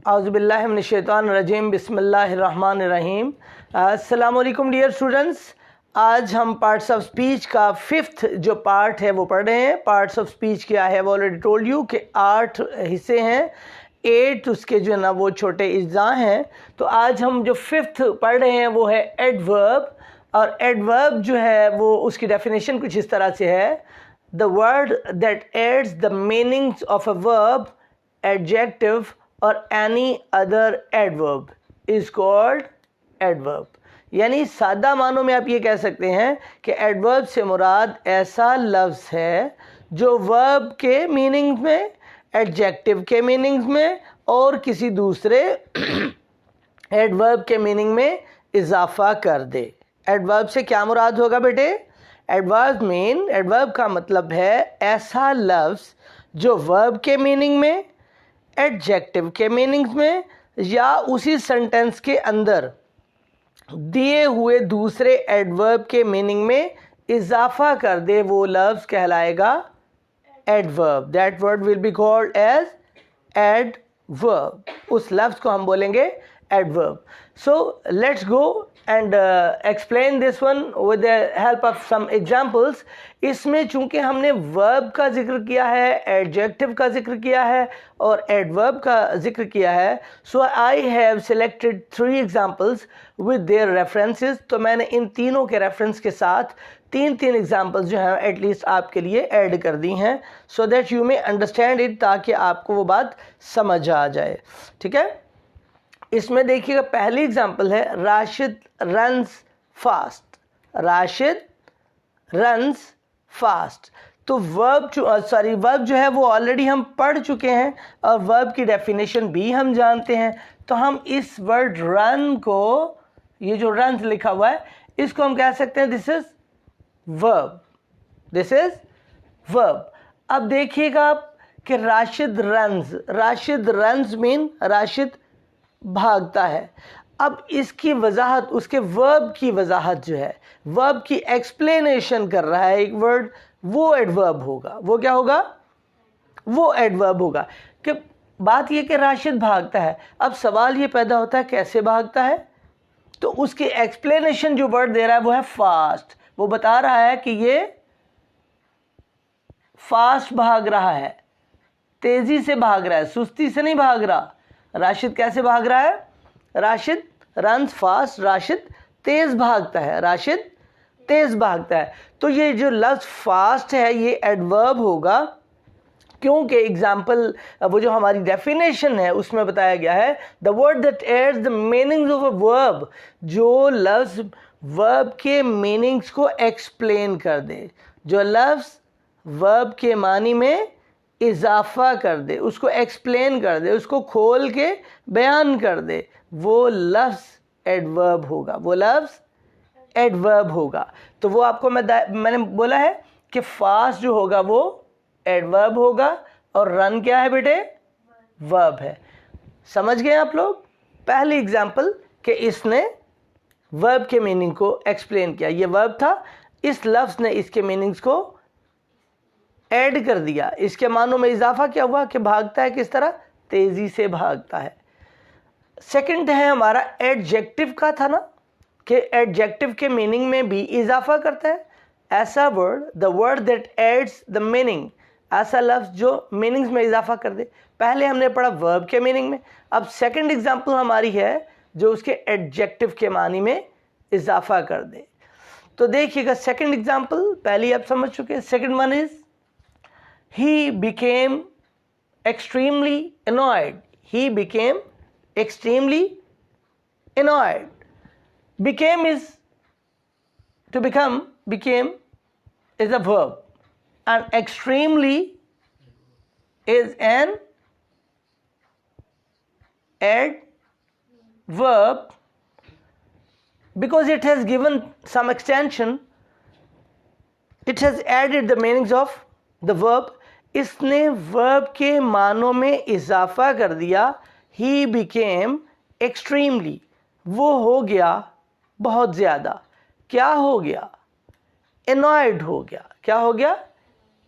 औज़ुबिल्लाहिमिनश्शैतानिर्रजीम बिस्मिल्लाहिर्रहमानिर्रहीम। अस्सलाम वालेकुम डियर स्टूडेंट्स। आज हम पार्ट्स ऑफ स्पीच का 5th जो पार्ट है वो पढ़ रहे हैं। पार्ट्स ऑफ स्पीच क्या है वो ऑलरेडी टोल्ड यू कि 8 हिस्से हैं, 8 उसके जो है ना वो छोटे अज्जा हैं। तो आज हम जो 5th पढ़ रहे हैं वो है एडवर्ब। और एडवर्ब जो है वो उसकी डेफिनेशन कुछ इस तरह से है: the word that adds the meanings of a verb, adjective और any other adverb is called adverb. यानी सादा मानों में आप ये कह सकते हैं कि एडवर्ब से मुराद ऐसा लफ्ज़ है जो वर्ब के मीनिंग्स में, एडजेक्टिव के मीनिंग्स में और किसी दूसरे एडवर्ब के मीनिंग में इजाफा कर दे। एडवर्ब से क्या मुराद होगा बेटे? एडवर्ब का मतलब है ऐसा लफ्ज़ जो वर्ब के मीनिंग में, एडजेक्टिव के मीनिंग्स में या उसी सेंटेंस के अंदर दिए हुए दूसरे एडवर्ब के मीनिंग में इजाफा कर दे, वो लफ्ज़ कहलाएगा adverb. That word will be called as adverb. उस लफ्ज़ को हम बोलेंगे adverb. So let's go and explain this one with the help of some examples. इसमें चूंकि हमने verb का जिक्र किया है, adjective का जिक्र किया है और adverb का जिक्र किया है, so I have selected 3 examples with their references. तो मैंने इन तीनों के reference के साथ तीन examples जो हैं एटलीस्ट आपके लिए ऐड कर दी हैं, so that you may understand it, ताकि आपको वो बात समझ आ जाए। ठीक है, इसमें देखिएगा पहली एग्जांपल है Rashid runs fast. Rashid runs fast. तो वर्ब जो है वो ऑलरेडी हम पढ़ चुके हैं और वर्ब की डेफिनेशन भी हम जानते हैं। तो हम इस वर्ड रन को, ये जो रन्स लिखा हुआ है, इसको हम कह सकते हैं this is verb. This is verb. अब देखिएगा आप कि राशिद रन्स मीन राशिद भागता है। अब इसकी वजाहत, उसके वर्ब की वजाहत जो है, वर्ब की एक्सप्लेनेशन कर रहा है एक वर्ड, वो एडवर्ब होगा। वो क्या होगा? वो एडवर्ब होगा। कि बात ये कि राशिद भागता है। अब सवाल ये पैदा होता है कैसे भागता है? तो उसकी एक्सप्लेनेशन जो वर्ड दे रहा है वो है फास्ट। वो बता रहा है कि ये फास्ट भाग रहा है, तेजी से भाग रहा है, सुस्ती से नहीं भाग रहा। राशिद कैसे भाग रहा है? राशिद रन्स फास्ट, राशिद तेज भागता है, राशिद तेज भागता है। तो ये जो लफ्ज़ फास्ट है ये एडवर्ब होगा, क्योंकि एग्जाम्पल वो जो हमारी डेफिनेशन है उसमें बताया गया है the word that adds the meanings of a verb, जो लफ्ज़ वर्ब के मीनिंग्स को एक्सप्लेन कर दे, जो लफ्ज़ वर्ब के मानी में इजाफा कर दे, उसको एक्सप्लेन कर दे, उसको खोल के बयान कर दे, वो लफ्ज़ एडवर्ब होगा। वो लफ्ज़ एडवर्ब होगा। तो वो आपको मैंने बोला है कि फास्ट जो होगा वो एडवर्ब होगा और रन क्या है बेटे? वर्ब है। समझ गए आप लोग? पहली एग्जाम्पल कि इसने वर्ब के मीनिंग को एक्सप्लेन किया, ये वर्ब था, इस लफ्ज़ ने इसके मीनिंग्स को ऐड कर दिया, इसके मानों में इजाफा क्या हुआ कि भागता है किस तरह? तेजी से भागता है। सेकंड है हमारा एडजेक्टिव का था ना, कि एडजेक्टिव के मीनिंग में भी इजाफा करता है। ऐसा word, the word that adds the meaning, ऐसा लफ्ज़ जो मीनिंग्स में इजाफा कर दे। पहले हमने पढ़ा वर्ब के मीनिंग में, अब सेकंड एग्जांपल हमारी है जो उसके एडजेक्टिव के मानी में इजाफा कर दे। तो देखिएगा सेकंड एग्जांपल, पहली आप समझ चुके हैं। Second one is he became extremely annoyed. He became extremely annoyed. Became is to become. Became is a verb, and extremely is an adverb because it has given some extension. It has added the meanings of the verb. इसने verb के मानों में इजाफा कर दिया। He became extremely, वो हो गया बहुत ज़्यादा। क्या हो गया? एनॉयड हो गया। क्या हो गया?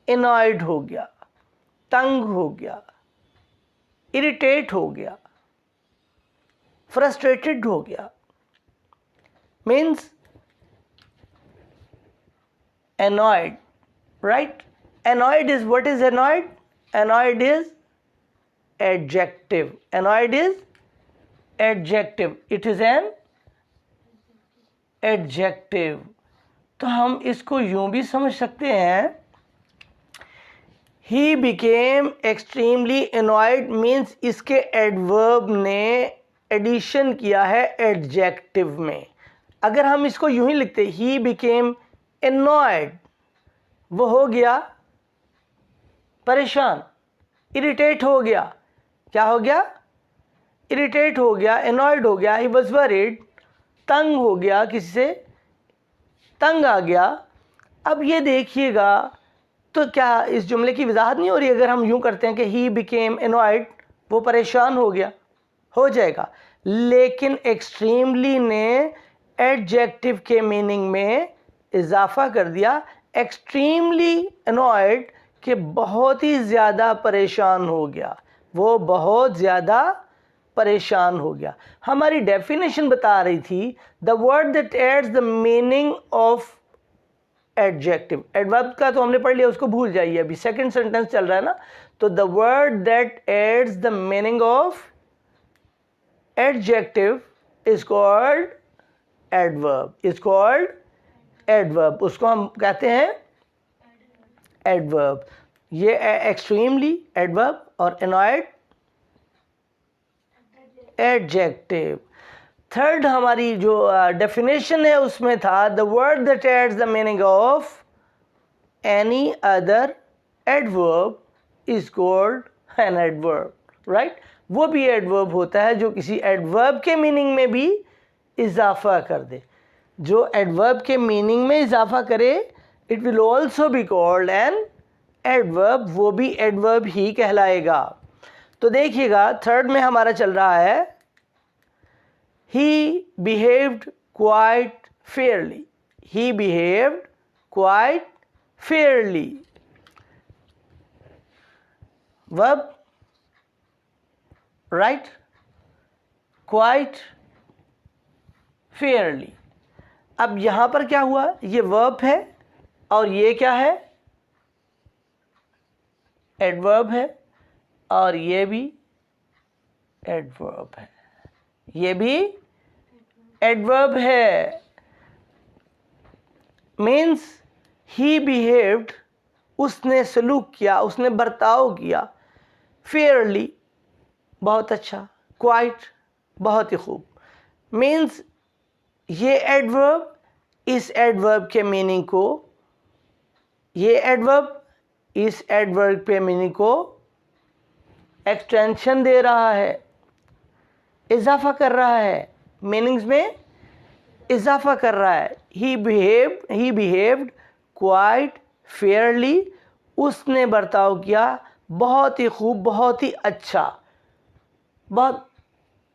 एनॉयड हो गया, तंग हो गया, इरिटेट हो गया, फ्रस्ट्रेटेड हो गया, means annoyed, right? Annoyed is, what is annoyed? Annoyed is adjective. Annoyed is adjective. It is an adjective. तो हम इसको यूं भी समझ सकते हैं, he became extremely annoyed means इसके adverb ने एडिशन किया है adjective में. अगर हम इसको यूं ही लिखते, he became annoyed, वो हो गया परेशान, इरिटेट हो गया. क्या हो गया? इरिटेट हो गया, annoyed हो गया. he was worried, तंग हो गया, किसी से तंग आ गया. अब ये देखिएगा, तो क्या इस जुमले की वजाहत नहीं हो रही अगर हम यूं करते हैं कि he became annoyed, वो परेशान हो गया, हो जाएगा. लेकिन एक्सट्रीमली ने एडजेक्टिव के मीनिंग में इजाफा कर दिया, एक्सट्रीमली अनॉयड कि बहुत ही ज़्यादा परेशान हो गया, वो बहुत ज़्यादा परेशान हो गया. हमारी डेफिनेशन बता रही थी the word that adds the meaning of adjective. Adverb का तो हमने पढ़ लिया, उसको भूल जाइए, अभी सेकंड सेंटेंस चल रहा है ना. तो the word that adds the meaning of adjective is called adverb, is called adverb. उसको हम कहते हैं एडवर्ब. ये एक्सट्रीमली एडवर्ब और एनॉयड एडजेक्टिव. थर्ड हमारी जो डेफिनेशन है उसमें था the word that adds the meaning of any other adverb is called an adverb, right. वो भी एडवर्ब होता है जो किसी एडवर्ब के मीनिंग में भी इजाफा कर दे. जो एडवर्ब के मीनिंग में इजाफा करे, it will also be called an adverb, वो भी एडवर्ब ही कहलाएगा. तो देखिएगा, थर्ड में हमारा चल रहा है he behaved quite fairly. He behaved quite fairly. Verb, right, quite fairly. अब यहां पर क्या हुआ, ये वर्ब है और ये क्या है, एडवर्ब है, और ये भी एडवर्ब है, ये भी एडवर्ब है. मीन्स ही बिहेव्ड, उसने सलूक किया, उसने बर्ताव किया, फेयरली, बहुत अच्छा, क्वाइट, बहुत ही खूब. मीन्स ये एडवर्ब इस एडवर्ब के मीनिंग को, ये एडवर्ब इस एडवर्ब के मीनिंग को एक्सटेंशन दे रहा है, इजाफा कर रहा है, मीनिंग्स में इजाफा कर रहा है. ही बिहेव्ड क्वाइट फेयरली, उसने बर्ताव किया बहुत ही खूब, बहुत ही अच्छा, बहुत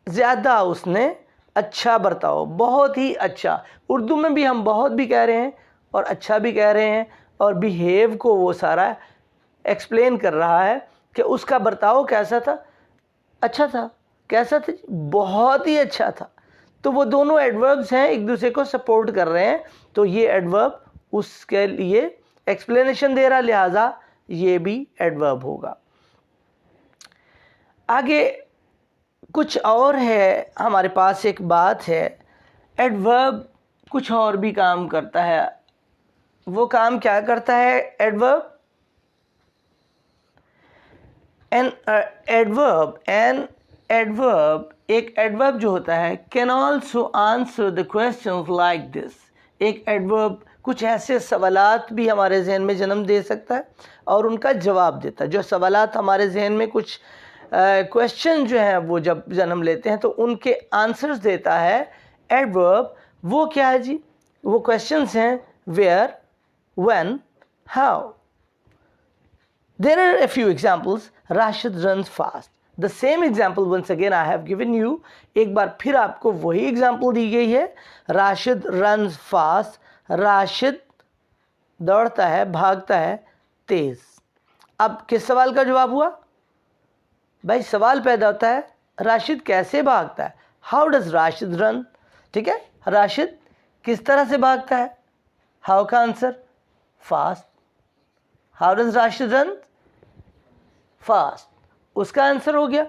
ज़्यादा उसने अच्छा बर्ताव, बहुत ही अच्छा. उर्दू में भी हम बहुत भी कह रहे हैं और अच्छा भी कह रहे हैं, और बिहेव को वो सारा एक्सप्लेन कर रहा है कि उसका बर्ताव कैसा था, अच्छा था, कैसा था, बहुत ही अच्छा था. तो वो दोनों एडवर्ब्स हैं, एक दूसरे को सपोर्ट कर रहे हैं. तो ये एडवर्ब उसके लिए एक्सप्लेनेशन दे रहा, लिहाजा ये भी एडवर्ब होगा. आगे कुछ और है हमारे पास, एक बात है, एडवर्ब कुछ और भी काम करता है. वो काम क्या करता है एडवर्ब? एन एडवर्ब, एक एडवर्ब जो होता है, can also answer the question like this. एक एडवर्ब कुछ ऐसे सवालात भी हमारे जहन में जन्म दे सकता है और उनका जवाब देता है. जो सवालात हमारे जहन में कुछ क्वेश्चन जो हैं वो जब जन्म लेते हैं तो उनके आंसर्स देता है एडवर्ब. वो क्या है जी? वो क्वेश्चंस हैं where, when, how. There are a few examples. Rashid runs fast. The same example once again I have given you. एक बार फिर आपको वही एग्जाम्पल दी गई है. Rashid runs fast. राशिद दौड़ता है, भागता है तेज. अब किस सवाल का जवाब हुआ? भाई सवाल पैदा होता है राशिद कैसे भागता है, हाउ डज राशिद रन, ठीक है, राशिद किस तरह से भागता है, हाउ का answer fast, how does Rashid run fast, उसका आंसर हो गया।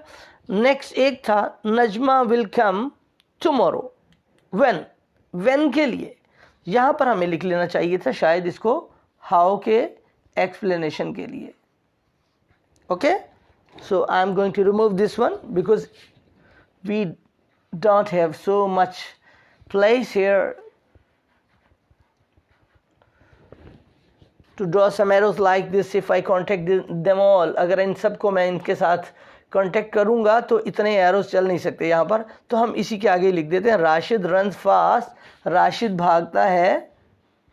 नेक्स्ट एक था Najma will come tomorrow, when के लिए यहां पर हमें लिख लेना चाहिए था शायद इसको हाउ के एक्सप्लेनेशन के लिए। Okay, so I am going to remove this one because we don't have so much place here to draw some arrows like this if I contact them all। अगर इन सब को मैं इनके साथ कांटेक्ट करूंगा तो इतने एरोस चल नहीं सकते यहाँ पर, तो हम इसी के आगे लिख देते हैं राशिद रन फास्ट, राशिद भागता है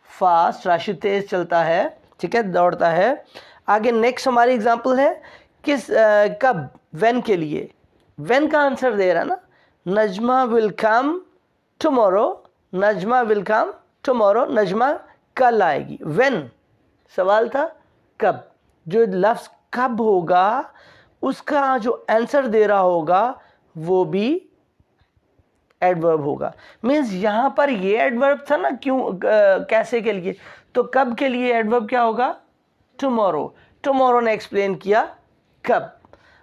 फास्ट, राशिद तेज चलता है, ठीक है, दौड़ता है। आगे नेक्स्ट हमारी एग्जांपल है किस कब, व्हेन के लिए, व्हेन का आंसर दे रहा ना, Najma will come tomorrow, Najma will come tomorrow, Najma कल आएगी। व्हेन सवाल था कब, जो लफ्ज़ कब होगा उसका जो आंसर दे रहा होगा वो भी एडवर्ब होगा। मीन्स यहाँ पर ये एडवर्ब था ना, क्यों कैसे के लिए, तो कब के लिए एडवर्ब क्या होगा टुमारो, टुमारो ने एक्सप्लेन किया कब,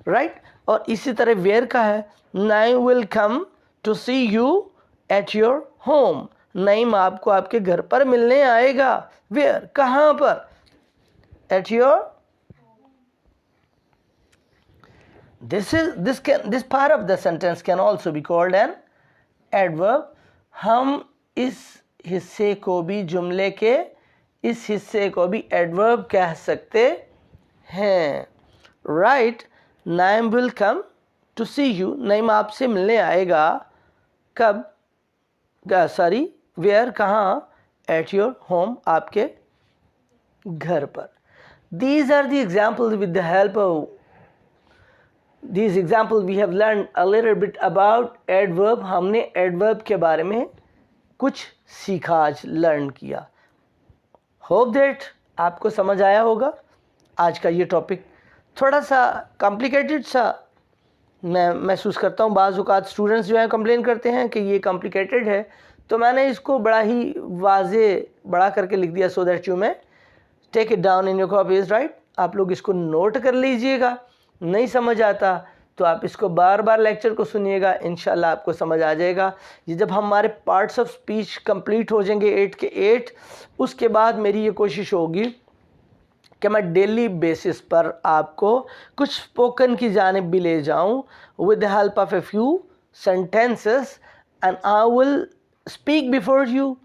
राइट। और इसी तरह वेयर का है Naeem will come to see you at your home, Naeem आपको आपके घर पर मिलने आएगा, वेयर कहाँ पर, at your, this part of the sentence can also be called an adverb। हम इस हिस्से को भी, जुमले के इस हिस्से को भी एडवर्ब कह सकते हैं, right. Naeem will come to see you, Naeem आपसे मिलने आएगा कब, सॉरी वेयर कहाँ, एट योर होम आपके घर पर। These are the examples with the help of these examples we have learned a little bit about adverb। हमने adverb के बारे में कुछ सीखा, आज लर्न किया। होप दैट आपको समझ आया होगा। आज का ये टॉपिक थोड़ा सा कॉम्प्लिकेटेड सा मैं महसूस करता हूँ, बाज़ औक़ात स्टूडेंट्स जो हैं कंप्लेन करते हैं कि ये कॉम्प्लिकेटेड है, तो मैंने इसको बड़ा ही वाजे बड़ा करके लिख दिया so that you may take it down in your copies, right. आप लोग इसको नोट कर लीजिएगा, नहीं समझ आता तो आप इसको बार बार लेक्चर को सुनिएगा, इंशाल्लाह आपको समझ आ जाएगा। ये जब हमारे पार्ट्स ऑफ स्पीच कंप्लीट हो जाएंगे 8 के 8, उसके बाद मेरी ये कोशिश होगी कि मैं डेली बेसिस पर आपको कुछ स्पोकन की जानिब भी ले जाऊं with the help of a few sentences, and I will speak before you,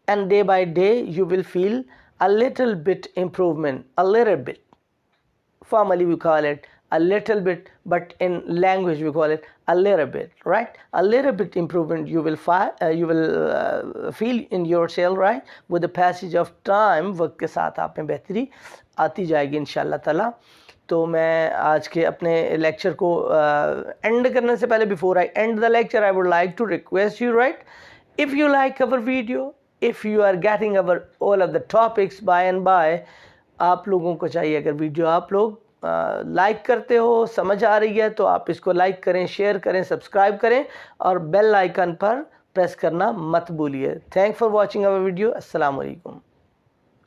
and day by day you will feel a little bit improvement, a little bit, formally we call it a little bit, but in language we call it a little bit, right? A little bit improvement you will feel in yourself, right? With the passage of time, वक्त के साथ आप में बेहतरी आती जाएगी इंशाल्लाह ताला। तो मैं आज के अपने लेक्चर को एंड करने से पहले, before I end the lecture, I would like to request you, right, if you like our video, if you are getting our all of the topics by and by, आप लोगों को चाहिए अगर video आप लोग लाइक करते हो, समझ आ रही है, तो आप इसको लाइक करें, शेयर करें, सब्सक्राइब करें और बेल आइकन पर प्रेस करना मत भूलिए। Thank for watching our video. अस्सलाम वालेकुम।